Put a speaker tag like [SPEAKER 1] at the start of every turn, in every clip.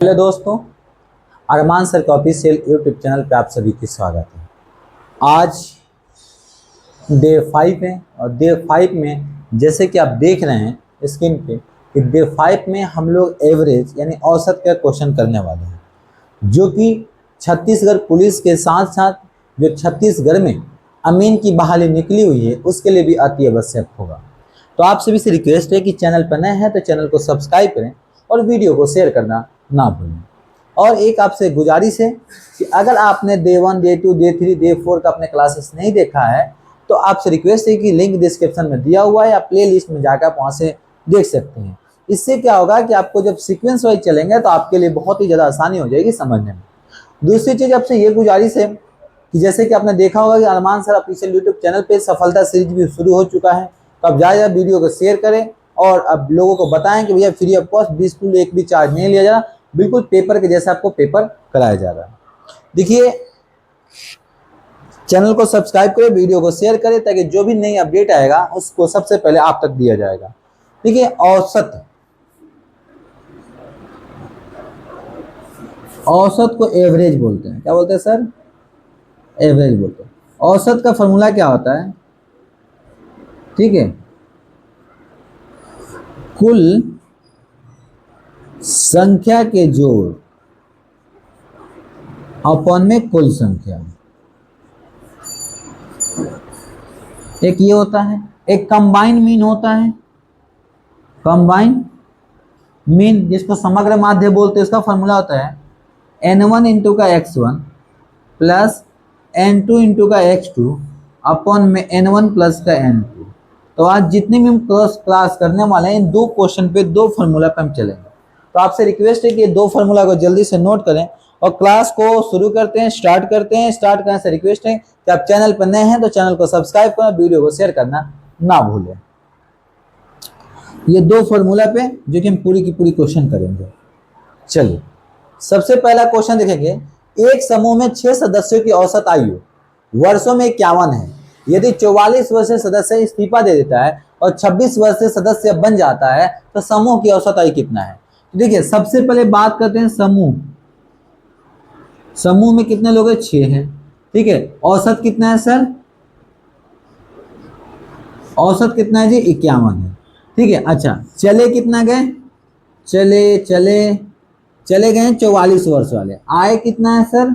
[SPEAKER 1] Hello दोस्तों, अरमान sir का official YouTube channel पे आप सभी की स्वागत है। आज डे 5 है और डे 5 में जैसे कि आप देख रहे हैं स्क्रीन पे कि डे 5 में हम लोग एवरेज यानी औसत का क्वेश्चन करने वाले हैं, जो कि छत्तीसगढ़ पुलिस के साथ साथ जो छत्तीसगढ़ में अमीन की बहाली निकली हुई है उसके लिए भी अति आवश्यक होगा। तो आप सभी से रिक्वेस्ट है कि चैनल पर नए हैं तो चैनल को सब्सक्राइब करें और वीडियो को शेयर करना ना भूलें। और एक आपसे गुजारिश है कि अगर आपने डे 1, डे 2, डे 3, डे 4 का अपने क्लासेस नहीं देखा है तो आपसे रिक्वेस्ट है कि लिंक डिस्क्रिप्शन में दिया हुआ है या प्ले लिस्ट में जाकर आप वहाँ से देख सकते हैं। इससे क्या होगा कि आपको जब सीक्वेंस वाइज चलेंगे तो आपके लिए बहुत ही ज़्यादा आसानी हो जाएगी समझने में। दूसरी चीज़ आपसे ये गुजारिश है कि जैसे कि आपने देखा होगा कि अरमान सर ऑफिशियल यूट्यूब चैनल पे सफलता सीरीज भी शुरू हो चुका है, तो आप ज़्यादा वीडियो को शेयर करें और अब लोगों को बताएं कि भैया फ्री ऑफ कॉस्ट 20 टू एक भी चार्ज नहीं लिया जा रहा, बिल्कुल पेपर के जैसा आपको पेपर कराया जा रहा है। देखिए, चैनल को सब्सक्राइब करें, वीडियो को शेयर करें ताकि जो भी नई अपडेट आएगा उसको सबसे पहले आप तक दिया जाएगा। देखिए, औसत को एवरेज बोलते हैं। क्या बोलते हैं सर? एवरेज बोलते हैं। औसत का फॉर्मूला क्या होता है? ठीक है, कुल संख्या के जोड़ अपॉन में कुल संख्या, एक ये होता है। एक कंबाइन मीन होता है, कंबाइन मीन जिसको समग्र माध्य बोलते हैं, उसका फॉर्मूला होता है n1 इंटू का x1 प्लस n2 इंटू का x2 अपॉन में n1 प्लस का n2। तो आज जितने भी हम क्लास करने वाले हैं इन दो क्वेश्चन पे दो फार्मूला पे हम चलेंगे। तो आपसे रिक्वेस्ट है कि ये दो फार्मूला को जल्दी से नोट करें और क्लास को शुरू करते हैं, स्टार्ट करते हैं। स्टार्ट करने से रिक्वेस्ट है कि आप चैनल पर नए हैं तो चैनल को सब्सक्राइब करें, वीडियो को शेयर करना ना भूलें। ये दो फार्मूला पे जो कि हम पूरी की पूरी क्वेश्चन करेंगे। चलिए, सबसे पहला क्वेश्चन देखेंगे। एक समूह में 6 सदस्यों की औसत आयु वर्षों में 51 है। यदि 44 वर्षीय सदस्य इस्तीफा दे देता है और 26 वर्षीय सदस्य बन जाता है तो समूह की औसत आयु कितना है? देखिए, सबसे पहले बात करते हैं समूह। समूह में कितने लोग हैं? 6 हैं। ठीक है, औसत कितना है सर? औसत कितना है जी? 51 है। ठीक है, अच्छा चले कितना गए? चले गए 44 वर्ष वाले। आए कितना है सर?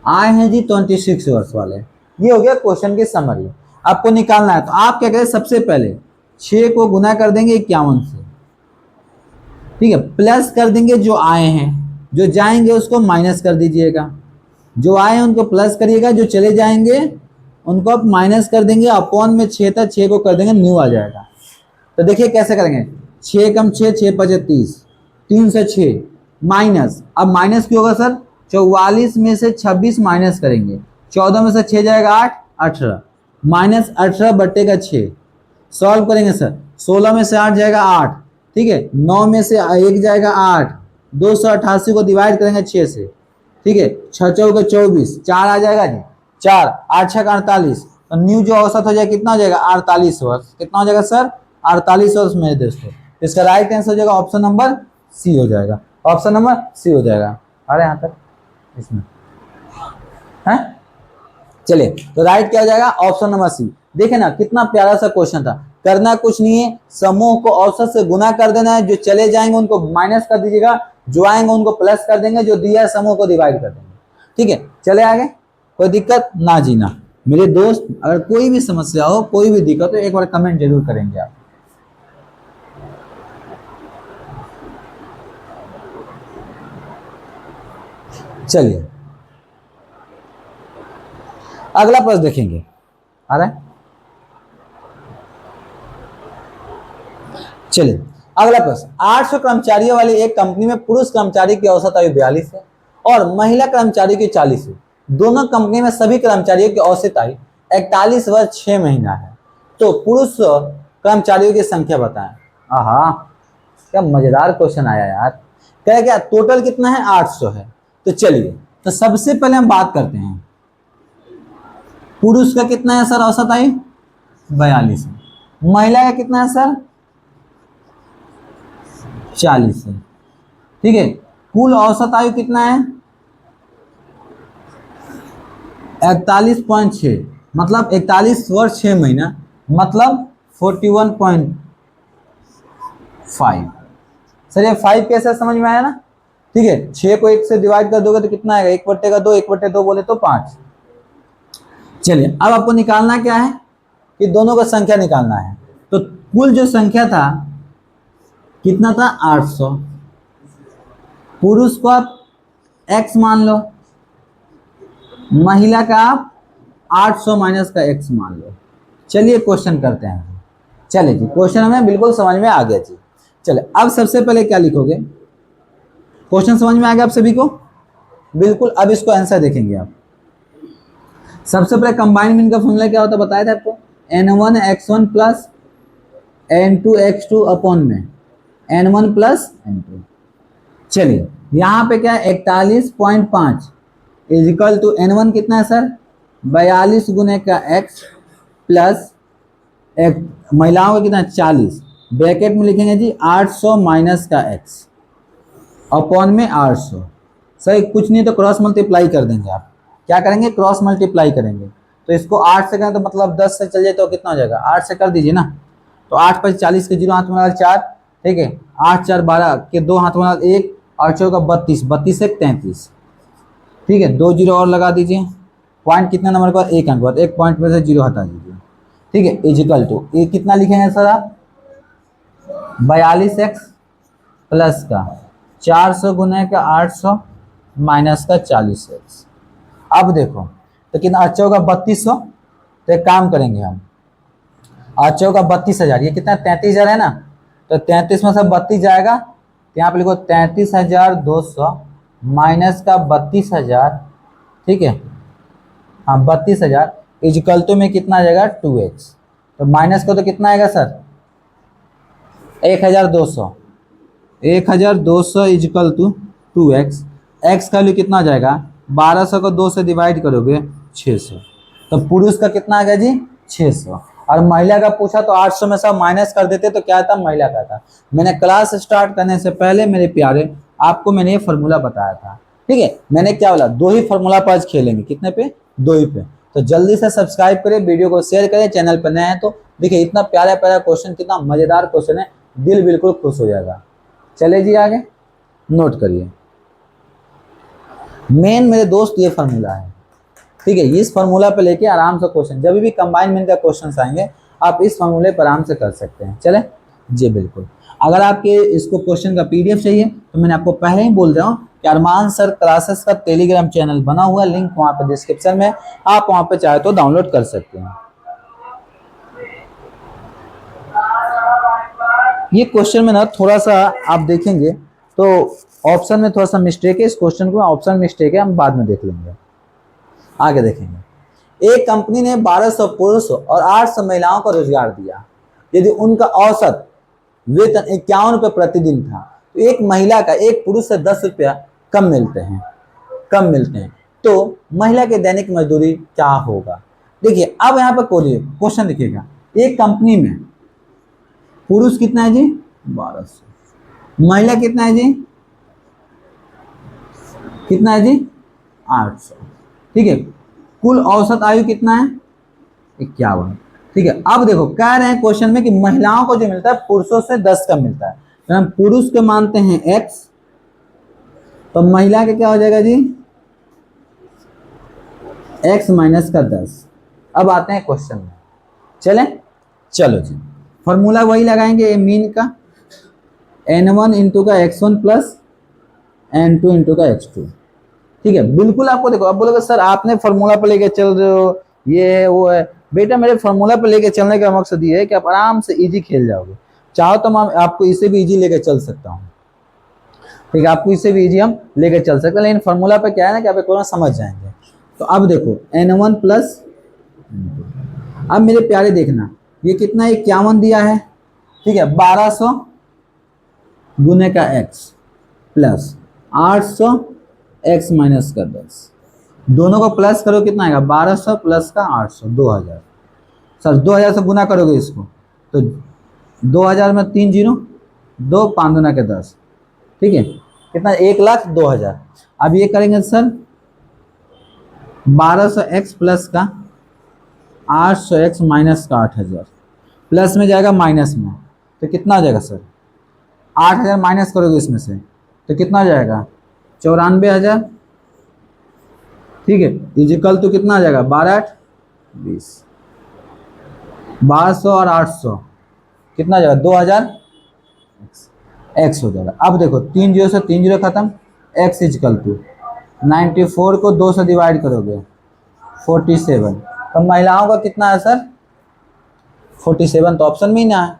[SPEAKER 1] आए हैं जी 26 वर्ष वाले। ये हो गया क्वेश्चन की समरी। आपको निकालना है तो आप क्या करें? सबसे पहले 6 को गुना कर देंगे 51 से, ठीक है, प्लस कर देंगे जो आए हैं, जो जाएंगे उसको माइनस कर दीजिएगा, जो आए हैं उनको प्लस करिएगा, जो चले जाएंगे उनको आप माइनस कर देंगे। अपॉन में 6 था, 6 को कर देंगे न्यू आ जाएगा। तो देखिए कैसे करेंगे। 6 कम 6, 6 पचे 30, 3 से 6 माइनस। अब माइनस क्यों होगा सर? 44 में से 26 माइनस करेंगे, 14 में से 6 जाएगा 8, 18 माइनस 18 बट्टे का 6। सॉल्व करेंगे सर, 16 में से 8 जाएगा 8, ठीक है, 9 में से 1 जाएगा 8, 288 को डिवाइड करेंगे 6 से, ठीक है, 6 चौके 24, 4 आ जाएगा जी, 4, 8 6 48। तो न्यू जो औसत हो जाएगा कितना हो जाएगा? 48 वर्ष। कितना हो जाएगा सर? 48 वर्ष मेरे दोस्तों। इसका राइट आंसर हो जाएगा ऑप्शन नंबर सी हो जाएगा। ऑप्शन नंबर सी हो जाएगा। अरे यहाँ तक इसमें है। चलिए, तो राइट क्या हो जाएगा? Option number C. देखे ना कितना प्यारा सा क्वेश्चन था। करना कुछ नहीं है, समूह को औसत से गुना कर देना है, जो चले जाएंगे उनको माइनस कर दीजिएगा, जो आएंगे उनको प्लस कर देंगे, जो दिया है समूह को डिवाइड कर देंगे। ठीक है, चले आगे। कोई दिक्कत ना जीना मेरे दोस्त। अगर कोई भी समस्या हो, कोई भी दिक्कत हो, एक बार कमेंट जरूर करेंगे आप। चलिए, अगला प्रश्न देखेंगे। आ रहा है? चलिए, अगला प्रश्न। 800 कर्मचारियों वाली एक कंपनी में पुरुष कर्मचारी की औसत आयु 42 है और महिला कर्मचारी की 40 है। दोनों कंपनी में सभी कर्मचारियों की औसत आयु 41 वर्ष 6 महीना है। तो पुरुष कर्मचारियों की संख्या बताएं। आहा, क्या मजेदार क्वेश्चन आया यार। क्या क्या टोटल कितना है? 800 है। तो चलिए, तो सबसे पहले हम बात करते हैं पुरुष का कितना है सर औसत आयु? 42 है। महिला का कितना है सर? 40 है। ठीक है, कुल औसत आयु कितना है 41.6, मतलब 41 वर्ष 6 महीना, मतलब 41.5। सर ये 5 कैसे समझ में आया ना। ठीक है, 6 को 1 से डिवाइड कर दोगे तो कितना आएगा 1/2, 1/2 बोले तो 5। चलिए अब आपको निकालना क्या है कि दोनों का संख्या निकालना है। तो कुल जो संख्या था कितना था 800, पुरुष को आप x मान लो, महिला का आप 800 माइनस का x मान लो। चलिए क्वेश्चन करते हैं। चलिए जी, क्वेश्चन हमें बिल्कुल समझ में आ गया जी। चलिए अब सबसे पहले क्या लिखोगे, क्वेश्चन समझ में आ गया आप सभी को बिल्कुल। अब इसको आंसर देखेंगे आप। सबसे पहले कंबाइन मीन का फॉर्मूला क्या होता है बताया था आपको, n1 x1 plus n2 x2 upon में n1 प्लस n2। चलिए यहाँ पे क्या है 41.5 इजिकल टू n1 कितना है सर 42 गुने का x प्लस एक महिलाओं का कितना 40, ब्रैकेट में लिखेंगे जी 800 माइनस का x अपॉन में 800। सही कुछ नहीं तो क्रॉस मल्टीप्लाई कर देंगे आप। क्या करेंगे क्रॉस मल्टीप्लाई करेंगे, तो इसको 8 से करें तो मतलब 10 से चल जाए तो कितना हो जाएगा 8 से कर दीजिए ना। तो 8 पर 40 के 0 हाथ में 4, ठीक है 8 4 12 के 2 हाथ में 1 और 4 का 32, 32 से 33, ठीक है 2 0 और लगा दीजिए। पॉइंट कितना नंबर का 1 अंक बाद 1 पॉइंट में से 0 हटा दीजिए, ठीक है इजिकल टू ये कितना लिखेंगे सर आप 42x प्लस का 400 गुने का 800 माइनस का 40x। अब देखो तो कितना अच्छा होगा 3200। तो एक काम करेंगे हम, अच्छा होगा 32,000, ये कितना 33,000 है ना, तो 33 में से 32 जाएगा तो यहाँ पे लिखो 33,200 माइनस का 32,000, ठीक है हाँ 32,000 इजिकल टू में कितना आ जाएगा 2x। तो माइनस को तो कितना आएगा sir 1,200, 1,200 is equal to 2x। x का वैल्यू कितना आ जाएगा 1200 को 2 से डिवाइड करोगे 600, तो पुरुष का कितना आ गया जी 600। और महिला का पूछा तो 800 में सब माइनस कर देते तो क्या था महिला का था। मैंने क्लास स्टार्ट करने से पहले मेरे प्यारे आपको मैंने ये फार्मूला बताया था, ठीक है मैंने क्या बोला 2 ही फार्मूला पर आज खेलेंगे, कितने पे 2 ही पे। तो जल्दी से सब्सक्राइब करें, वीडियो को शेयर करें, चैनल पर नए हैं तो देखिए इतना प्यारा प्यारा क्वेश्चन, कितना मजेदार क्वेश्चन है, दिल बिल्कुल खुश हो जाएगा। चले जी आगे नोट करिए, मेन मेरे दोस्त ये फार्मूला है, ठीक है इस फार्मूला पे लेके आराम से क्वेश्चन जब भी कंबाइनमेंट का क्वेश्चन आएंगे आप इस फार्मूले पर आराम से कर सकते हैं। चले जी बिल्कुल। अगर आपके इसको क्वेश्चन का पीडीएफ चाहिए तो मैंने आपको पहले ही बोल रहा हूँ कि अरमान सर क्लासेस का टेलीग्राम चैनल बना हुआ है, लिंक वहाँ पे डिस्क्रिप्शन में, आप वहाँ पे चाहे तो डाउनलोड कर सकते हैं। ये क्वेश्चन में ना थोड़ा सा आप देखेंगे तो ऑप्शन में थोड़ा सा मिस्टेक है, इस क्वेश्चन को ऑप्शन मिस्टेक है, हम बाद में देख लेंगे। आगे देखेंगे, एक कंपनी ने 1200 पुरुष और 800 महिलाओं को रोजगार दिया। यदि उनका औसत वेतन 51 रुपये प्रतिदिन था तो एक महिला का एक पुरुष से 10 रुपया कम मिलते हैं, तो महिला की दैनिक मजदूरी क्या होगा। देखिए अब यहाँ पर क्वेश्चन देखिएगा, एक कंपनी में पुरुष कितना है जी 1200, महिला कितना है जी 800, ठीक है कुल औसत आयु कितना है 51, ठीक है। अब देखो कह रहे हैं क्वेश्चन में कि महिलाओं को जो मिलता है पुरुषों से 10 कम मिलता है, तो हम पुरुष के मानते हैं x, तो महिला के क्या हो जाएगा जी x माइनस का 10। अब आते हैं क्वेश्चन में, चलो जी फॉर्मूला वही लगाएंगे मीन का n1 इंटू का x1 प्लस n2 इंटू का x2, ठीक है बिल्कुल। आपको देखो अब बोलोगे सर आपने फार्मूला पर लेके चल रहे हो ये वो है, बेटा मेरे फार्मूला पर लेके चलने का मकसद ये है कि आप आराम से इजी खेल जाओगे। चाहो तो मैं आपको इसे भी इजी लेके चल सकता हूँ, ठीक है आपको इसे भी इजी हम लेके चल सकते हैं, लेकिन फार्मूला पे क्या है ना कि आप एक समझ जाएंगे। तो अब देखो n1 प्लस, अब मेरे प्यारे देखना ये कितना 51 दिया है, ठीक है 1200 गुने का x प्लस 800 x माइनस का 10, दोनों को प्लस करो कितना आएगा 1200 प्लस का 800 2000, सर 2000 से गुना करोगे इसको तो 2000 में 3 0 2 5 दूना के 10, ठीक है कितना, 1,02,000। अब ये करेंगे सर 1200x प्लस का 800x माइनस का 8,000, प्लस में जाएगा माइनस में, तो कितना आ जाएगा सर, 8,000 माइनस करोगे इसमें से तो कितना आ जाएगा, 94,000। ठीक है, इजिकल तो कितना आ जाएगा, 12/8 20, 1200 और 800 कितना आ जाएगा, 2,000 x हो जाएगा। अब देखो 3 जीरो से 3 जीरो खत्म, x इजिकल टू 94 को 2 से डिवाइड करोगे 47, तो महिलाओं का कितना है सर, 47, तो ऑप्शन में ही ना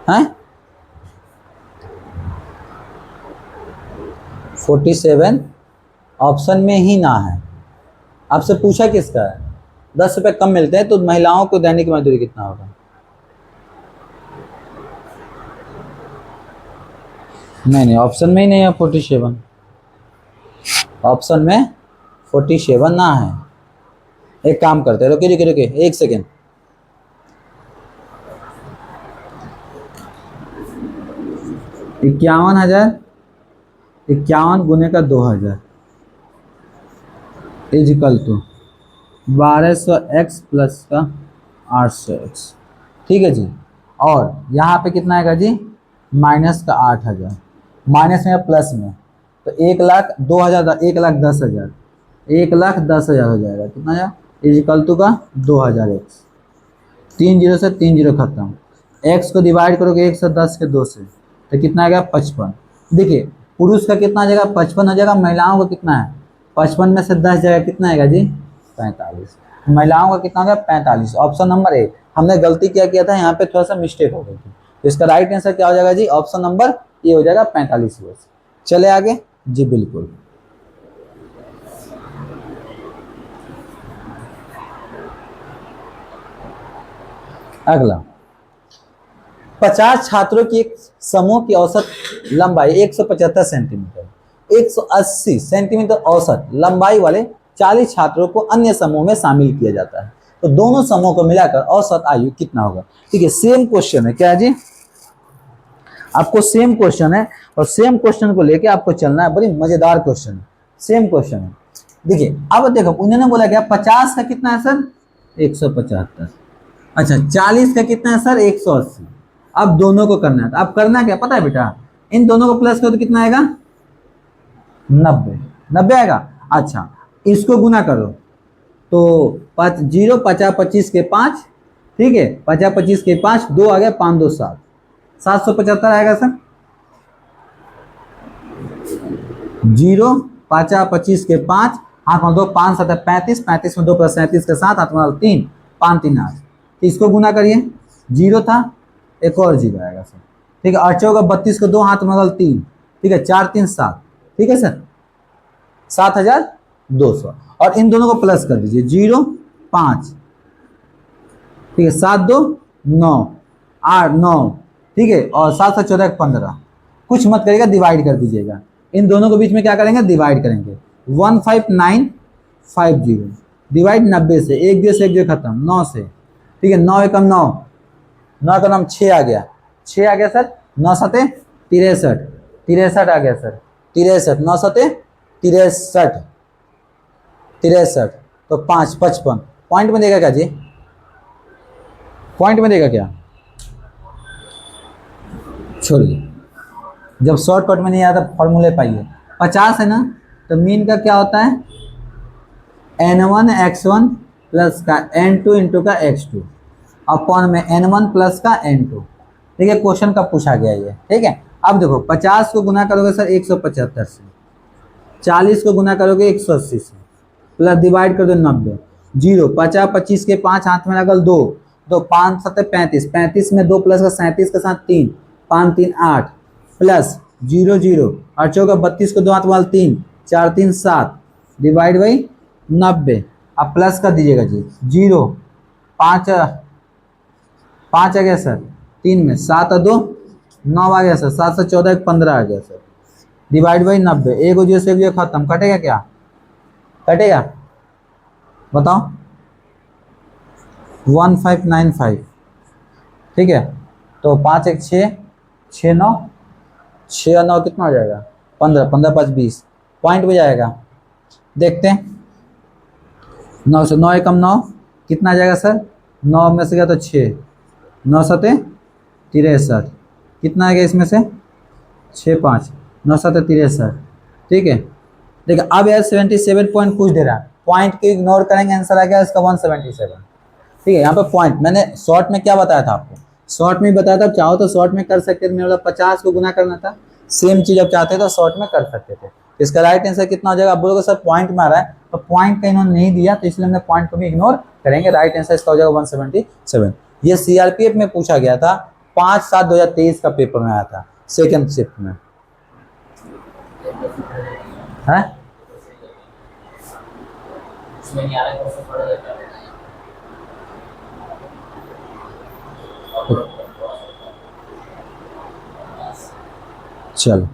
[SPEAKER 1] है 47 ऑप्शन में ही ना है। आपसे पूछा किसका है, 10 रुपये कम मिलते हैं तो महिलाओं को दैनिक मजदूरी कितना होगा, नहीं ऑप्शन में ही नहीं है 47, ऑप्शन में 47 ना है। एक काम करते हैं, रुके 1 सेकेंड, इक्यावन गुने का 2,000 इजिकल टू 1200x प्लस का 800x। ठीक है जी, और यहाँ पे कितना आएगा जी, माइनस का 8,000, माइनस में प्लस में, तो 1,02,000, 1,10,000, 1,10,000 हो जाएगा, कितना जाएगा इजिकल टू का 2,000x, 3 जीरो से 3 जीरो खत्म, x को डिवाइड करोगे 110 के 2 से, तो कितना आएगा 55। देखिए पुरुष का कितना आ जाएगा, 55 आ जाएगा, महिलाओं का कितना है, 55 में से 10 जाएगा, कितना आएगा जी 45, महिलाओं का कितना हो गया 45। ऑप्शन नंबर ए, हमने गलती क्या किया था, यहाँ पे थोड़ा सा मिस्टेक हो गई थी, तो इसका राइट आंसर क्या हो जाएगा जी, ऑप्शन नंबर ए हो जाएगा 45 वर्ष। चले आगे जी, बिल्कुल। अगला, 50 छात्रों की एक समूह की औसत लंबाई 175 सेंटीमीटर, 180 सेंटीमीटर औसत लंबाई वाले 40 छात्रों को अन्य समूह में शामिल किया जाता है, तो दोनों समूह को मिलाकर औसत आयु कितना होगा। ठीक है, सेम क्वेश्चन है, क्या है जी, आपको सेम क्वेश्चन है और सेम क्वेश्चन को लेके आपको चलना है, बड़ी मजेदार क्वेश्चन है, सेम क्वेश्चन है। देखिए अब देखो उन्होंने बोला क्या, 50 का कितना है सर 175, अच्छा 40 का कितना है सर 180, अब दोनों को करना है, तो अब करना क्या पता है बेटा, इन दोनों को प्लस करो तो कितना आएगा 90 आएगा। अच्छा इसको गुना करो तो 0 50 25 के 5, ठीक है 50 25 के 5, 2 आ गया 5 2 7, 775 आएगा सर। 0 50 25 के 5, हाथ में 2, 5 7 35, 35 में 2 प्लस 37 के 7, हाथ में 3, 5 3 8, तो इसको गुना करिए, 0 था एक और 0 आएगा सर, ठीक है, 8 चौका 32 को 2, हाथ में 3, ठीक है 4 3 7, ठीक है सर 7,200, और इन दोनों को प्लस कर दीजिए, 0 5, ठीक है 7 2 9 8 9, ठीक है, और 7 7 14 15, कुछ मत करिएगा डिवाइड कर दीजिएगा, इन दोनों के बीच में क्या करेंगे डिवाइड करेंगे, 15950 डिवाइड 90 से, एक दियो से एक दियो खत्म, 9 से, ठीक है 9 एकम 9, 9 का नाम 6 आ गया, 6 आ गया सर, 9 7 63, 63 आ गया सर, 63, 9 7 63, 63, तो 5 55, पॉइंट में देगा क्या जी, पॉइंट में देगा क्या, छोड़िए, जब शॉर्टकट में नहीं आता फॉर्मूले पाइए, 50 है ना, तो मीन का क्या होता है n1 x1 प्लस का n2 इंटू का x2 अपॉन में n1 प्लस का n2, ठीक है, क्वेश्चन का पूछा गया ये, ठीक है। अब देखो 50 को गुना करोगे सर 175 से, 40 को गुना करोगे 180 से, प्लस डिवाइड कर दो 90, 0 50 25 के 5, हाथ में लगल 2, तो 5 7 35, 35 में 2 प्लस का 37 के साथ 3, 5 3 8, प्लस 0 0, 8 चौका 32 को 2, हाथ वाल 3, 4 3 7, डिवाइड बाई 90, अब प्लस कर दीजिएगा जी, 0 5 5 आ गया सर, 3 में 7 और 2 9 आ गया सर, 7 से 14 15 आ गया सर, डिवाइड बाई 90, एक हो से एक खत्म, कटेगा क्या, कटेगा बताओ 1595, ठीक है, तो 5 1 6 6 9 6 और 9 कितना हो जाएगा 15, 15 5 20 पॉइंट पे जाएगा। देखते हैं 9 से 9 एकम 9 कितना आ जाएगा सर, 9 में से गया तो 6, 9 सते 63 कितना आ गया इसमें से 6 5 9 सते 63। ठीक है, देखिए अब यार 77 पॉइंट कुछ दे रहा है, पॉइंट को इग्नोर करेंगे, आंसर आ गया इसका 177। ठीक है, यहाँ पे पॉइंट मैंने शॉर्ट में क्या बताया था आपको, शॉर्ट में बताया था, चाहो तो शॉर्ट में कर सकते थे, मेरा 50 को गुना करना था, सेम चीज आप चाहते तो शॉर्ट में कर सकते थे। इसका राइट आंसर कितना हो जाएगा, आप बोलोगे सर पॉइंट में आ रहा है, तो पॉइंट का इन्होंने नहीं दिया तो इसलिए हमने पॉइंट को भी इग्नोर करेंगे। राइट आंसर इसका हो जाएगा 177। ये सीआरपीएफ में पूछा गया था, 5/7/2023 का पेपर में आया था, सेकंड शिफ्ट में है। चलो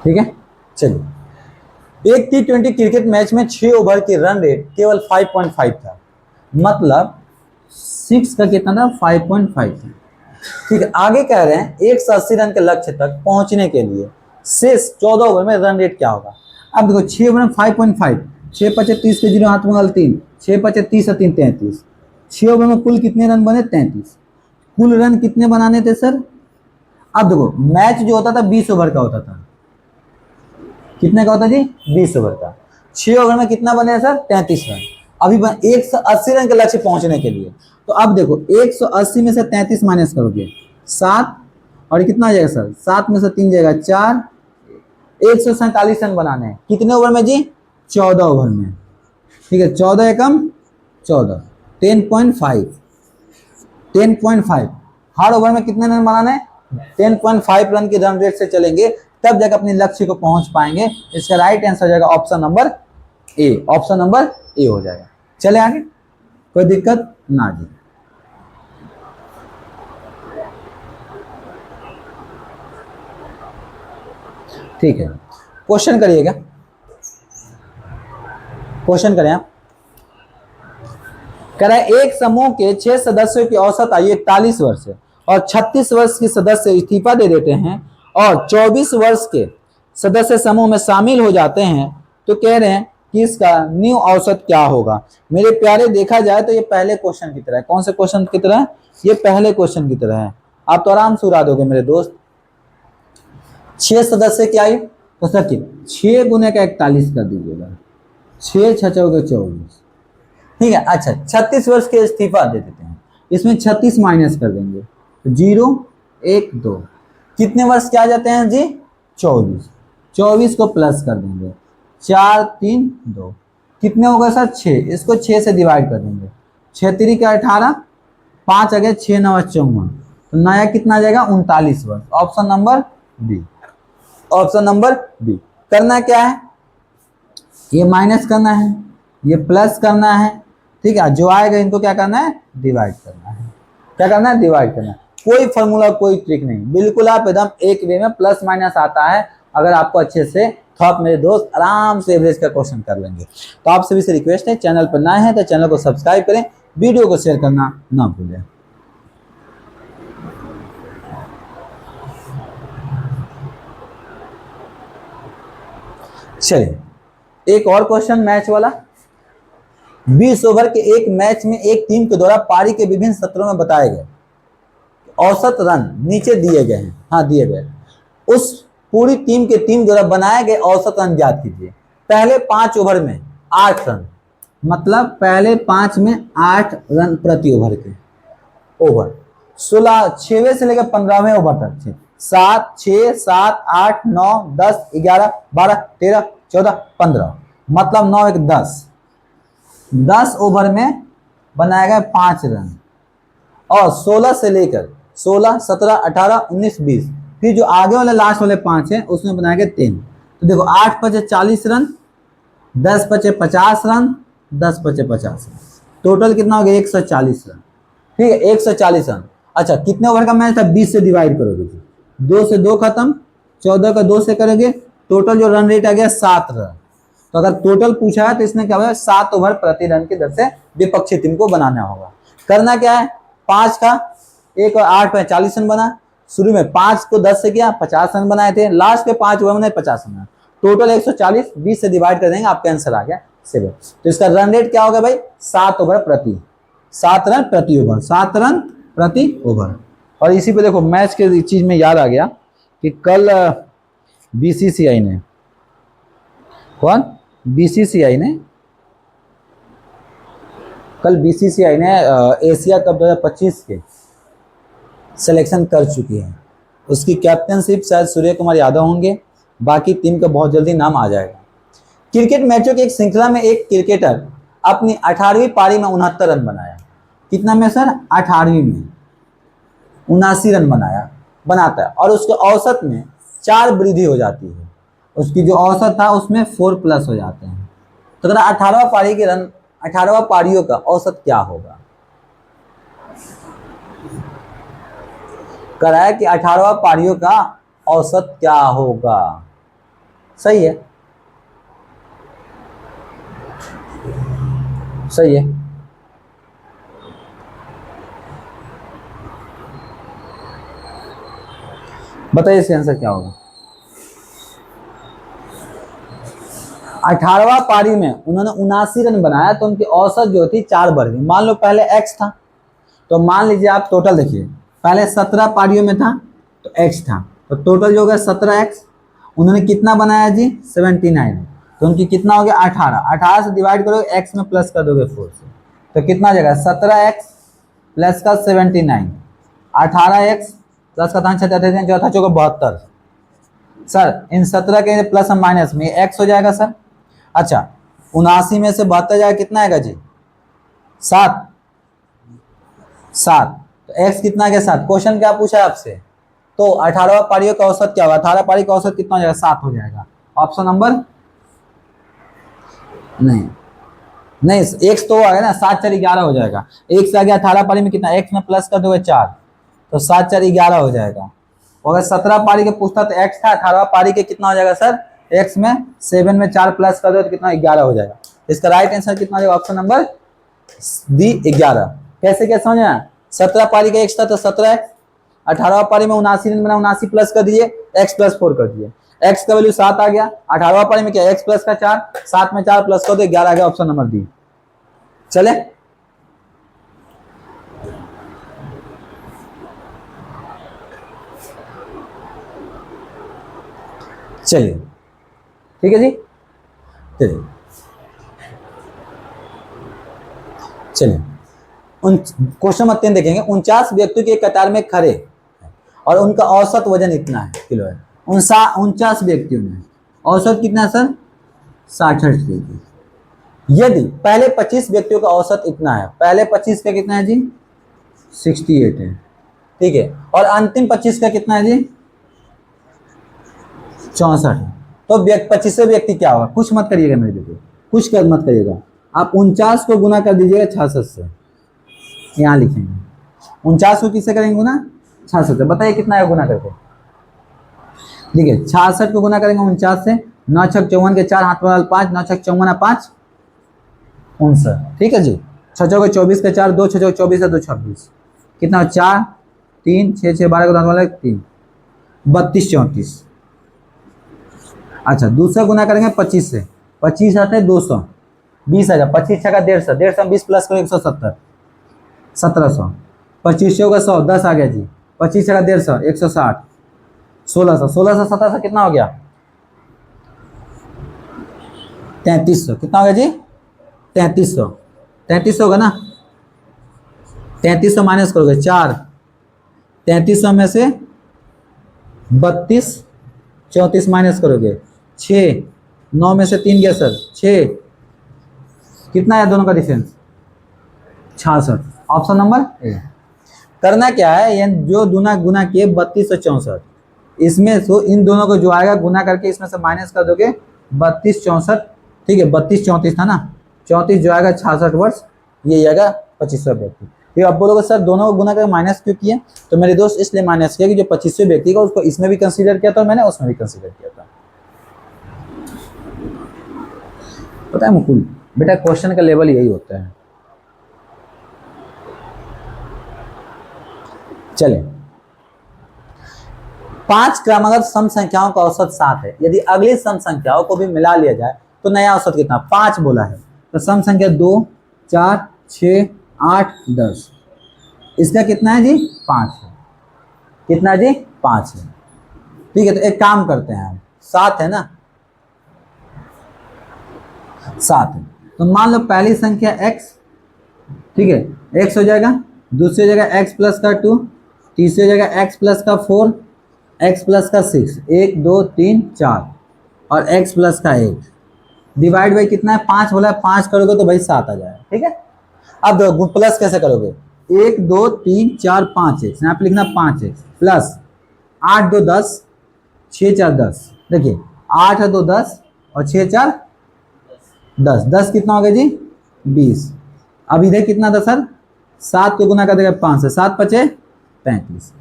[SPEAKER 1] ठीक है, चलिए एक T20 क्रिकेट मैच में 6 ओवर की रन रेट केवल 5.5 था, मतलब 6 का कितना था 5.5 था। ठीक है, आगे कह रहे हैं 180 रन के लक्ष्य तक पहुंचने के लिए शेष 14 ओवर में रन रेट क्या होगा। अब देखो 6 ओवर में 5.5, 6 5 30 के 0 हाथ में 3, 6 5 30 और 3 33, 6 ओवर में कुल कितने रन बने 33। कुल रन कितने बनाने थे सर, अब देखो मैच जो होता था 20 ओवर का होता था, कितने का होता जी 20 ओवर का, 6 ओवर में कितना बने सर 33 रन। अभी 180 रन के लक्ष्य पहुंचने के लिए, तो अब देखो 180 में से 33 माइनस करोगे 7, और कितना आ जाएगा सर 7 में से 3 जाएगा 4, 147 रन बनाने हैं कितने ओवर में जी 14 ओवर में। ठीक है, 14 एकम 14, 10.5 हर ओवर में कितने रन बनाने हैं 10.5 रन की रन रेट से चलेंगे तब जाकर अपने लक्ष्य को पहुंच पाएंगे। इसका राइट आंसर हो जाएगा option number A, option number A हो जाएगा। चले आगे, कोई दिक्कत ना जी। ठीक है, क्वेश्चन करिएगा, क्वेश्चन करें आप। कह रहा है एक समूह के 6 सदस्यों की औसत आयु 41 वर्ष है और 36 वर्ष के सदस्य इस्तीफा दे देते हैं और 24 वर्ष के सदस्य समूह में शामिल हो जाते हैं, तो कह रहे हैं कि इसका न्यू औसत क्या होगा। मेरे प्यारे देखा जाए तो ये पहले क्वेश्चन की तरह है। कौन से क्वेश्चन की तरह है, ये पहले क्वेश्चन की तरह है। आप तो आराम से उड़ा दोगे मेरे दोस्त। 6 सदस्य की आयु, तो सचिन 6 गुने का 41 कर दीजिएगा, 6 6 चौके 24। ठीक है, अच्छा 36 वर्ष के इस्तीफा दे देते हैं, इसमें 36 माइनस कर देंगे तो 0 1 2, कितने वर्ष के आ जाते हैं जी 24, 24 को प्लस कर देंगे 4 3 2, कितने होगा सर 6, इसको 6 से डिवाइड कर देंगे, 6 3 का 18, 5 आ गया 6 9 54, तो नया कितना आ जाएगा 39 वर्ष। Option number B, option number B. करना क्या है, ये माइनस करना है, ये प्लस करना है। ठीक है, जो आएगा इनको क्या करना है डिवाइड करना है। क्या करना है डिवाइड करना है। कोई फॉर्मूला कोई ट्रिक नहीं, बिल्कुल आप एकदम एक वे में प्लस माइनस आता है। अगर आपको अच्छे से तो आप मेरे दोस्त आराम से एवरेज का क्वेश्चन कर लेंगे। तो आप सभी से रिक्वेस्ट है, चैनल पर नए हैं तो चैनल को सब्सक्राइब करें, वीडियो को शेयर करना ना भूलें। चलिए एक और क्वेश्चन मैच वाला। 20 ओवर के एक मैच में एक टीम के द्वारा पारी के विभिन्न सत्रों में बताए गए औसत रन नीचे दिए गए हैं। हाँ दिए गए, उस पूरी टीम के टीम द्वारा बनाए गए औसत रन ज्ञात कीजिए। पहले 5 ओवर में 8 रन, मतलब पहले 5 में 8 रन प्रति ओवर के ओवर। 16 6वें से लेकर 15वें ओवर तक 7 6 7 8 9 10 11 12 13 14 15, मतलब 9 1 10 ओवर में बनाया गया 5 रन। और 16 से लेकर 16 17 18 19 20, फिर जो आगे वाले लास्ट वाले 5 हैं उसमें बनाया गया 3। तो देखो 8 5 40 रन, 10 5 50 रन, 10 5 50 रन, टोटल कितना हो गया 140 रन। ठीक है, 140 रन। अच्छा कितने ओवर का मैच था, 20 से डिवाइड करोगे, 2 से 2 खत्म, 14 का 2 से करोगे, टोटल जो रन रेट आ गया 7 रन। तो अगर टोटल पूछा है तो इसने क्या होगा 7 ओवर प्रति रन की दर से विपक्षी टीम को बनाना होगा। करना क्या है, 5 का 1 और 8 में 40 रन बना। शुरू में 5 को 10 से किया 50 रन बनाए थे, लास्ट के 5 ओवर में 50 रन, टोटल 140, 20 से डिवाइड कर देंगे, आपका आंसर आ गया 7। तो इसका रन रेट क्या होगा भाई, 7 ओवर प्रति, 7 रन प्रति ओवर, 7 रन प्रति ओवर। और इसी पे देखो मैच के चीज में याद आ गया कि कल बीसीसीआई ने, कौन, बीसीसीआई ने कल बीसीसीआई ने एशिया कप 2025 के सिलेक्शन कर चुकी है। उसकी कैप्टनशिप शायद सूर्य कुमार यादव होंगे, बाकी टीम का बहुत जल्दी नाम आ जाएगा। क्रिकेट मैचों की एक श्रृंखला में एक क्रिकेटर अपनी 18वीं पारी में 69 रन बनाया। कितना में सर, 18वीं में 79 रन बनाता है, और उसके औसत में 4 वृद्धि हो जाती है। उसकी जो औसत था उसमें 4+ हो जाते हैं। तो अगर 18वां पारी के रन, 18वां पारियों का औसत क्या होगा, कह रहा है कि 18वां पारियों का औसत क्या होगा। सही है, सही है। बताइए इसका आंसर क्या होगा। 18वां पारी में उन्होंने 79 रन बनाया, तो उनकी औसत जो थी 4 बढ़ गई। मान लो पहले x था, तो मान लीजिए आप टोटल देखिए, पहले 17 पारियों में था तो x था, तो टोटल जो होगा 17x। उन्होंने कितना बनाया जी, 79, तो उनकी कितना हो गया 18 से डिवाइड करोगे, x में प्लस कर दोगे 4 से, तो कितना आ जाएगा 17x प्लस का 79, 18x प्लस का 5 चौथा चौका 72। सर इन 17 के प्लस और माइनस में x हो जाएगा सर। अच्छा 79 में से 72 जाएगा, कितना आएगा जी, 7। तो x कितना आ गया 7। क्वेश्चन क्या पूछा है आपसे, तो 18वां पारियों का औसत क्या होगा, 18 पारी का औसत कितना हो जाएगा, 7 हो जाएगा। ऑप्शन नंबर नहीं, x तो आ गया ना, 7 4 11 हो जाएगा। x आ गया 18 पारी में कितना, x में प्लस कर दोगे 4, तो 7 4 11 हो जाएगा। अगर 17 पारी के पूछता तो x था, 18वां पारी के कितना हो जाएगा सर, x में 7 में 4 प्लस कर दो तो कितना 11 हो जाएगा। इसका राइट आंसर कितना हो जाएगा, ऑप्शन नंबर डी 11। कैसे क्या समझ में, 17 पारी का x था तो 17x, 18वां पारी में 79 रन बना, 79 प्लस कर दीजिए, x प्लस 4 कर दीजिए, x का वैल्यू 7 आ गया। 18वां पारी में क्या, x प्लस का 4, 7 में 4 प्लस कर दो 11 आ गया, ऑप्शन नंबर डी। चले चलिए, ठीक है जी, चलिए क्वेश्चन नंबर 3 देखेंगे। 49 व्यक्तियों के कतार में खड़े और उनका औसत वजन इतना है किलो है। 49 व्यक्तियों में औसत कितना है सर, 66 kg। यदि पहले 25 व्यक्तियों का औसत इतना है, पहले 25 का कितना है जी, 68 है, ठीक है, और अंतिम 25 का कितना है जी, 64। तो 25वें व्यक्ति क्या होगा, कुछ मत करिएगा मेरे बेटे, कुछ कर मत करिएगा, आप 49 को गुना कर दीजिएगा 66 से, यहाँ लिखेंगे 49 को किससे करेंगे गुना, 66 से। बताइए कितना है गुना करके, देखिए 66 को गुना करेंगे 49 से, 9 छक 54 के 4 हाथ वाला 5, 9 छक 54 5 59, ठीक है जी। 6 चौके 24 के 4, 2 6 चौके 24 है 2 26, कितना 4 3 6 6 12 को दांत वाला 3, 32 34। अच्छा दूसरा गुना करेंगे 25 से, 25 आते हैं 200, 20 आ जाए, 25 छका 150, 150 20 प्लस करो 170, 1700, 25 का 100 10 आ गया जी, 25 छका 150 160, 1600, 1600 1700 कितना हो गया 3300, कितना हो गया जी 3300, 3300 होगा ना, 3300 माइनस करोगे 4, 3300 में से 32 34 माइनस करोगे 6, 9 में से 3 गया सर 6, कितना है दोनों का डिफरेंस 66, ऑप्शन नंबर ए। करना क्या है, ये जो गुना किए 32 से 64, इसमें से इन दोनों को जो आएगा गुना करके इसमें से माइनस कर दोगे 32 64, ठीक है 32 34 था ना, 34 जो आएगा 66 वर्ष, ये आएगा 25वें व्यक्ति। फिर आप बोलोगे सर दोनों को गुना करके माइनस क्यों किया, तो मेरे दोस्त इसलिए माइनस किया कि जो 25वें व्यक्ति का उसको इसमें भी कंसीडर किया था और मैंने उसमें भी कंसीडर किया था। पता है मुकुल बेटा, क्वेश्चन का लेवल यही होता है। चले, 5 क्रमागत सम संख्याओं का औसत 7 है, यदि अगली सम संख्याओं को भी मिला लिया जाए तो नया औसत कितना, 5 बोला है। तो सम संख्या 2, 4, 6, 8, 10, इसका कितना है जी, 5 है। कितना जी, 5 है। ठीक है, तो एक काम करते हैं हम, 7 है ना, 7 है। तो मान लो पहली संख्या x, ठीक है, x हो जाएगा, दूसरी जगह x प्लस का 2, तीसरी जगह x प्लस का 4, x प्लस का 6, 1 2 3 4, और x प्लस का 8, डिवाइड बाई कितना है, 5 बोला है, 5 करोगे तो भाई 7 आ जाएगा। ठीक है, अब देखो प्लस कैसे करोगे, 1 2 3 4 5 x, यहाँ पे लिखना 5x प्लस 8 2 10, 6 4 10, देखिए 8 है 2 10 और 6 4 10, 10 कितना हो गया जी, 20। अब इधर कितना था सर, 7 को गुना कर देगा 5 से, 7 पचे 35,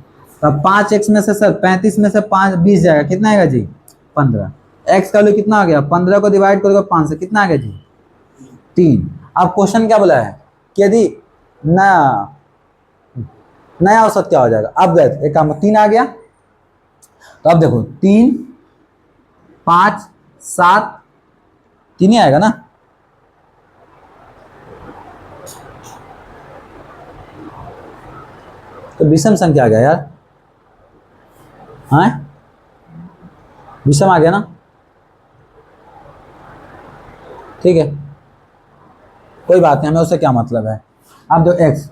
[SPEAKER 1] तब 5x में से सर 35 में से 5 20 जाएगा, कितना आएगा जी, 15। x का वैल्यू कितना आ गया, 15 को डिवाइड करोगे 5 से, कितना आ गया जी, 3। अब क्वेश्चन क्या बोला है कि यदि नया औसत क्या हो जाएगा, अब एक काम 3 आ गया, तो अब देखो 3 5 7, 3 ही आएगा ना, तो विषम संख्या आ गया यार, हाँ विषम आ गया ना, ठीक है, कोई बात नहीं, हमें उससे क्या मतलब है। अब दो x,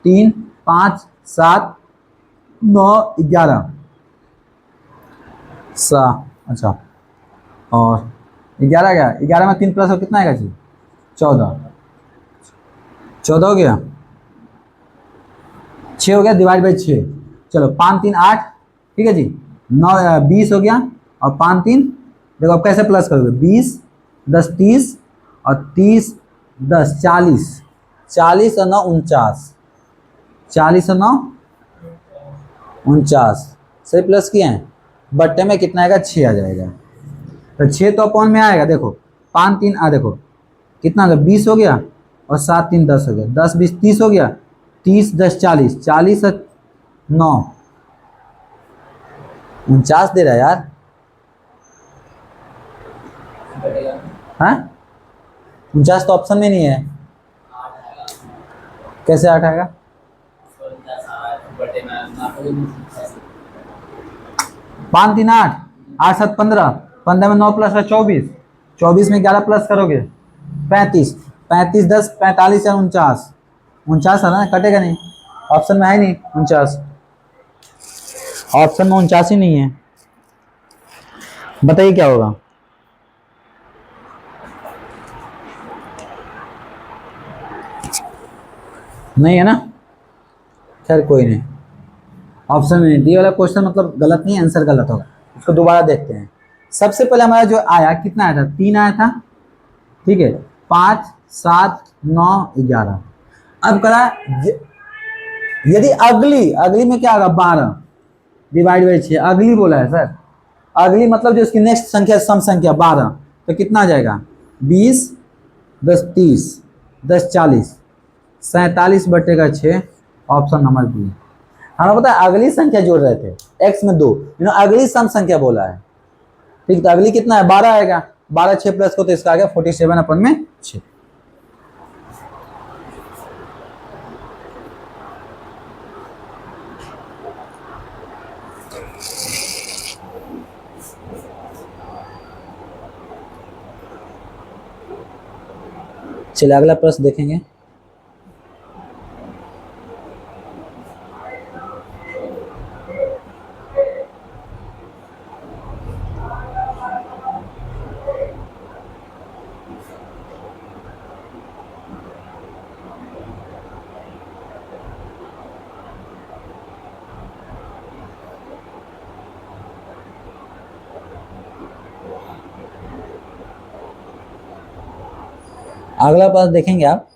[SPEAKER 1] 3 5 7 9 11, अच्छा, और 11 गया, 11 में 3 प्लस हो कितना आएगा जी, 14, 14 हो गया, 6 हो गया, डिवाइड बाई 6, चलो 5 3 8, ठीक है जी, 9 20 हो गया, और 5 3, देखो अब कैसे प्लस करोगे, 20 10 30, और 30 10 40, 40 और 9 49, 40 और 9 49, सही प्लस किए हैं, बट्टे में कितना आएगा, 6 आ जाएगा। तो 6 तो अपॉन में आएगा, देखो 5 3 देखो कितना हो गया, 20 हो गया, और 7 3 10 हो गया, 10 20 30 हो गया, 30 10 40, 40 और 9 49 दे रहा है यार, हाँ 49 तो ऑप्शन में नहीं है, कैसे 8 आएगा, 5 3 8, 8 7 15, 15 में 9 प्लस है 24, 24 में 11 प्लस करोगे 35, 35 10 45 या 49, 49 है ना, कटेगा नहीं, ऑप्शन में है नहीं 49, ऑप्शन में 49 ही नहीं है, बताइए क्या होगा, नहीं है ना, खैर कोई नहीं, ऑप्शन में डी वाला क्वेश्चन मतलब गलत नहीं, आंसर गलत होगा, इसको दोबारा देखते हैं। सबसे पहले हमारा जो आया कितना आया था, 3 आया था, ठीक है, 5 7 9 11, अब करा यदि अगली में क्या होगा, 12 डिवाइड बाई 6, अगली बोला है सर, अगली मतलब जो उसकी नेक्स्ट संख्या सम संख्या 12, तो कितना आ जाएगा, 20 10 30 10 40, 47 बटे का 6, ऑप्शन नंबर बी। हमें पता है अगली संख्या जोड़ रहे थे, x में 2, अगली सम संख्या बोला है, ठीक, तो अगली कितना है, 12 आएगा, 12 6 प्लस को तो इसका आ गया 47 अपन में 6। चलिए अगला प्रश्न देखेंगे। अगला प्रश्न देखेंगे आप,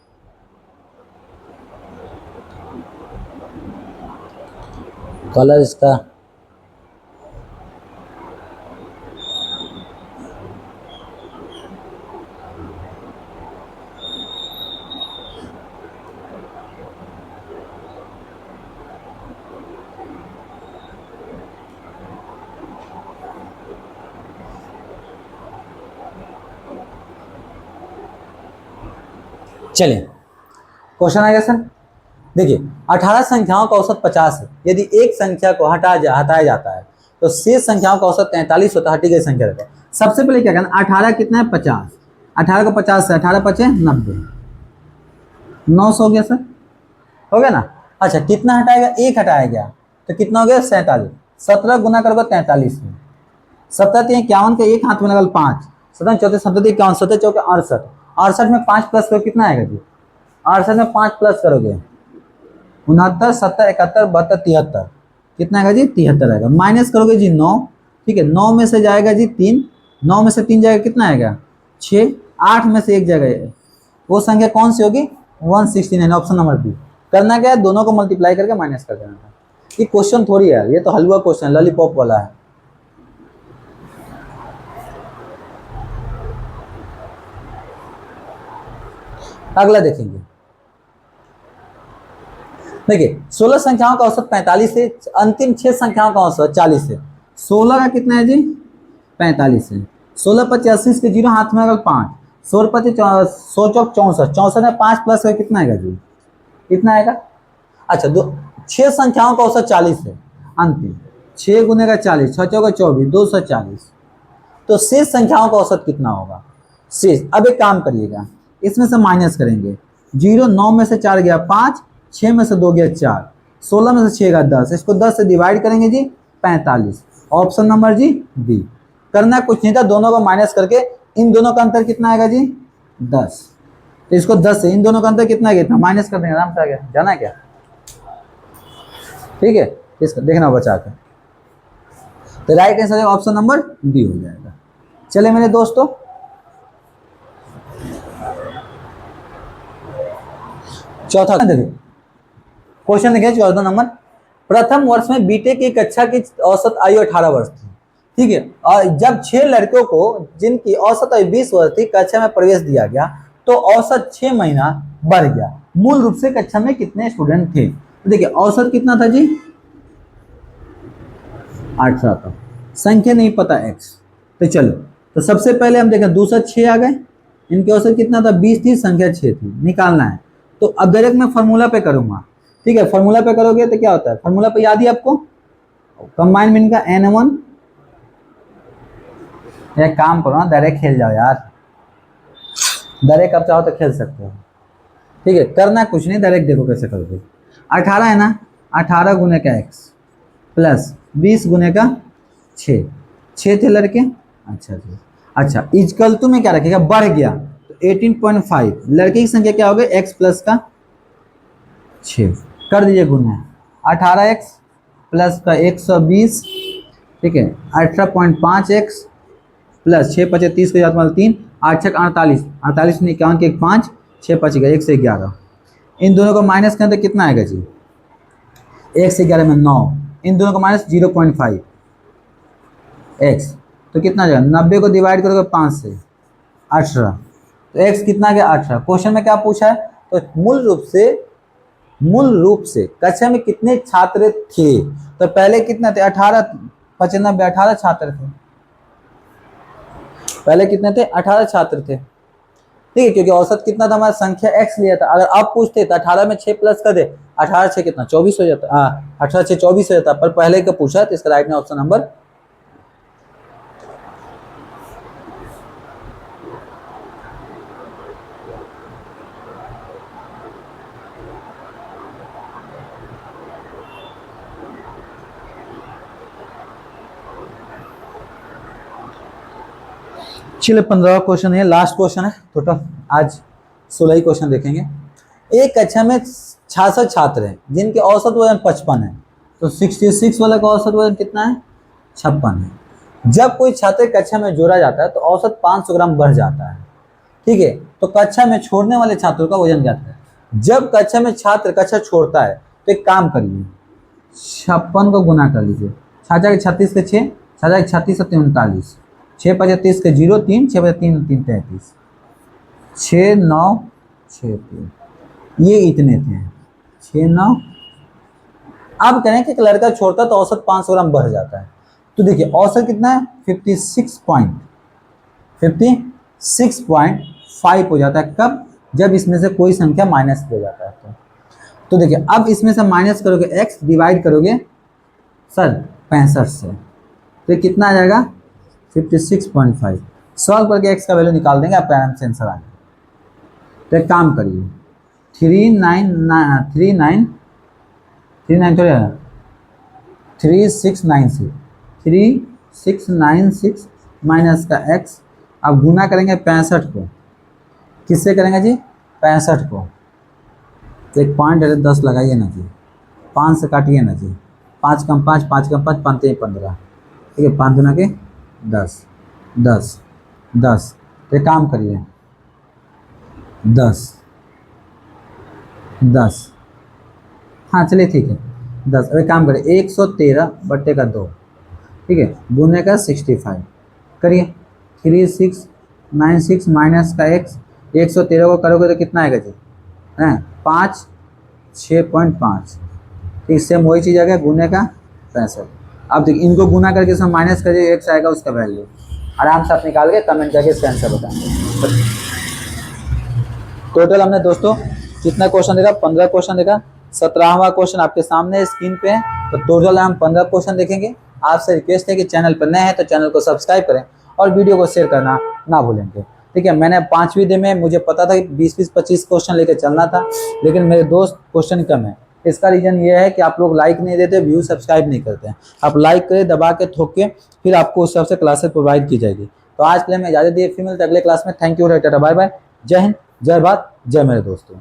[SPEAKER 1] कलर इसका चलिए क्वेश्चन आ गया सर। देखिए 18 संख्याओं का औसत 50 है। यदि एक संख्या को हटाया जाता है तो शेष संख्याओं का औसत 43 होता है, हटी गई संख्या रहता है। सबसे पहले क्या करना, 18 कितना है 50, 18 को 50 से 18 पचे 90, 900 हो गया सर, हो गया ना। अच्छा कितना हटाएगा, एक हटाया गया तो कितना हो गया 47, 17 गुना करोगे 43 में, 17 51 का एक हाथ में लगल 5, 17 चौथे 17 51, 17 चौके 68, 68 में 5 प्लस करो कितना आएगा जी, 68 में 5 प्लस करोगे 69 70 71 72 73, कितना आएगा जी 73 आएगा। माइनस करोगे जी 9, ठीक है 9 में से जाएगा जी 3, 9 में से 3 जाएगा कितना आएगा 6, 8 में से 1 जाएगा, वो संख्या कौन सी होगी 169, ऑप्शन नंबर बी। करना क्या है, दोनों को मल्टीप्लाई करके माइनस कर देना था। ये क्वेश्चन थोड़ी है, ये तो हलवा क्वेश्चन लॉलीपॉप वाला है। अगला देखेंगे, देखिए 16 संख्याओं का औसत 45 है, अंतिम 6 संख्याओं का औसत 40 है। 16 का कितना है जी 45 है, 16 25 80 के जीरो हाथ में अगर 5, 16 25 100 चौक 64, 64 में 5 प्लस है कितना आएगा जी, कितना आएगा। अच्छा 6 संख्याओं का औसत 40 है, अंतिम 6 गुने का 40, 6 चौका 24, 240, तो शेष संख्याओं का औसत कितना होगा शेष। अब एक काम करिएगा, इसमें से माइनस करेंगे, 0 9 में से 4 गया 5, 6 में से 2 गया 4, 16 में से 6 गया 10, इसको 10 से डिवाइड करेंगे जी 45, ऑप्शन नंबर जी बी। करना कुछ नहीं था, दोनों को माइनस करके इन दोनों का अंतर कितना आएगा जी 10, तो इसको 10 से इन दोनों का अंतर कितना है, इतना माइनस कर देंगे, आराम से आ गया, जाना क्या, ठीक है। इसका देखना बचा के, तो right answer option number B हो जाएगा। चले मेरे दोस्तों चौथा देखिए क्वेश्चन, देखिए 14 नंबर, प्रथम वर्ष में बीटेक की कक्षा की औसत आयु 18 वर्ष थी, ठीक है, और जब 6 लड़कों को जिनकी औसत आयु 20 वर्ष थी कक्षा में प्रवेश दिया गया तो औसत 6 महीना बढ़ गया। मूल रूप से कक्षा में कितने स्टूडेंट थे, तो देखिए औसत कितना था जी 18 था, संख्या नहीं पता x, तो चलो तो सबसे पहले हम देखें दूसरा 6 आ गए, इनकी औसत कितना था 20 थी, संख्या 6 थी, निकालना है। तो अब डायरेक्ट मैं फार्मूला पे करूंगा, ठीक है, फार्मूला पे करोगे तो क्या होता है, फार्मूला पे याद ही आपको, कंबाइन मीन का n1, एक काम करो ना डायरेक्ट खेल जाओ यार, डायरेक्ट आप चाहो तो खेल सकते हो, ठीक है, करना कुछ नहीं, डायरेक्ट देखो कैसे करोगे। 18 है ना, 18 गुने का x प्लस 20 गुने का 6, 6 थे लड़के, अच्छा जी, अच्छा इजकल टू में क्या रखेगा, बढ़ गया तो 18.5, लड़के की संख्या क्या हो गई x प्लस का 6, कर दीजिए गुना, 18x प्लस का 120, ठीक है, 18.5x प्लस 6 पचे 30 को याद 3, 8 छक 48, 48 में 51 के 5, 6 पच गया 1 से 11, इन दोनों को माइनस करें तो कितना आएगा जी 1 से 11 में 9, इन दोनों को माइनस 0.5 x, तो कितना आ जाएगा 90 को डिवाइड करोगे 5 से 18, तो x कितना गया 18। क्वेश्चन में क्या पूछा है, तो मूल रूप से कक्षा में कितने छात्र थे, तो पहले कितना थे 18, 95 18 छात्र थे, पहले कितने थे 18 छात्र थे, ठीक है, क्योंकि औसत कितना था हमारा संख्या x लिया था। अगर आप पूछते तो 18 में 6 प्लस कर दे, 18 6 कितना 24 हो जाता, 18 6 24 हो जाता, पर पहले का पूछा तो इसका राइट में ऑप्शन नंबर चलिए 15वां क्वेश्चन है, लास्ट क्वेश्चन है, टोटल आज 16 ही क्वेश्चन देखेंगे। एक कक्षा में 66 छात्र हैं जिनके औसत वजन 55 है, तो 66 वाला का औसत वजन कितना है 56 है। जब कोई छात्र कक्षा में जोड़ा जाता है तो औसत 500 ग्राम बढ़ जाता है, ठीक है, तो कक्षा में छोड़ने वाले छात्रों का वजन क्या है। जब कक्षा में छात्र कक्षा छोड़ता है तो एक काम करिए 56 को गुना कर लीजिए, 66 के 6, 36 से 39, 6 35 के 0 3, 6 3 3 33, 6 9 6 3, ये इतने थे 6 9। अब करें कि एक लड़का छोड़ता तो औसत 500 ग्राम बढ़ जाता है, तो देखिए औसत कितना है 56.5 हो जाता है, कब जब इसमें से कोई संख्या माइनस किया जाता है तो देखिए अब इसमें से माइनस करोगे x डिवाइड करोगे सर 65 से, तो ये कितना आ जाएगा 56.5। सॉल्व करके x का वैल्यू निकाल देंगे, आपका आराम से आंसर आ जाएगा। तो एक काम करिए 3696 माइनस का x, अब गुना करेंगे 65 को, किससे करेंगे जी 65 को, तो एक पॉइंट 10 लगाइए ना जी, 5 से काटिए ना जी, 5 कम 5 5 कम 5 5 15, ठीक है 5 गुना के 10 10 10, तो एक काम करिए 10 10, हाँ चलिए ठीक है 10। अब एक काम करिए 113/2, ठीक है गुने का 65 करिए 3696 माइनस का x, 113 को करोगे तो कितना आएगा जी हैं 5 6.5, ठीक सेम वही चीज़ आ गया गुने का 65। अब देखिए इनको गुना करके इसमें माइनस करिए x आएगा उसका वैल्यू, आराम से आप निकाल के कमेंट करके इसका आंसर बताएंगे। टोटल हमने दोस्तों कितना क्वेश्चन देखा, 15 क्वेश्चन देखा, 17वां क्वेश्चन आपके सामने स्क्रीन पे है। तो टोटल हम 15 क्वेश्चन देखेंगे। आपसे रिक्वेस्ट है कि चैनल पर नए हैं तो चैनल को सब्सक्राइब करें और वीडियो को शेयर करना ना भूलेंगे, ठीक है। मैंने 5वीं डे में मुझे पता था कि 20-25 क्वेश्चन लेकर चलना था, लेकिन मेरे दोस्त क्वेश्चन कम है। इसका रीज़न ये है कि आप लोग लाइक नहीं देते, व्यू सब्सक्राइब नहीं करते हैं। आप लाइक करें दबा के ठोक के, फिर आपको उस हिसाब से क्लासेस प्रोवाइड की जाएगी। तो आज के लिए मैं इजाज़त दिए, फिर मिलते अगले क्लास में। Thank you, tata bye bye, जय हिंद, जय भारत, जय मेरे दोस्तों।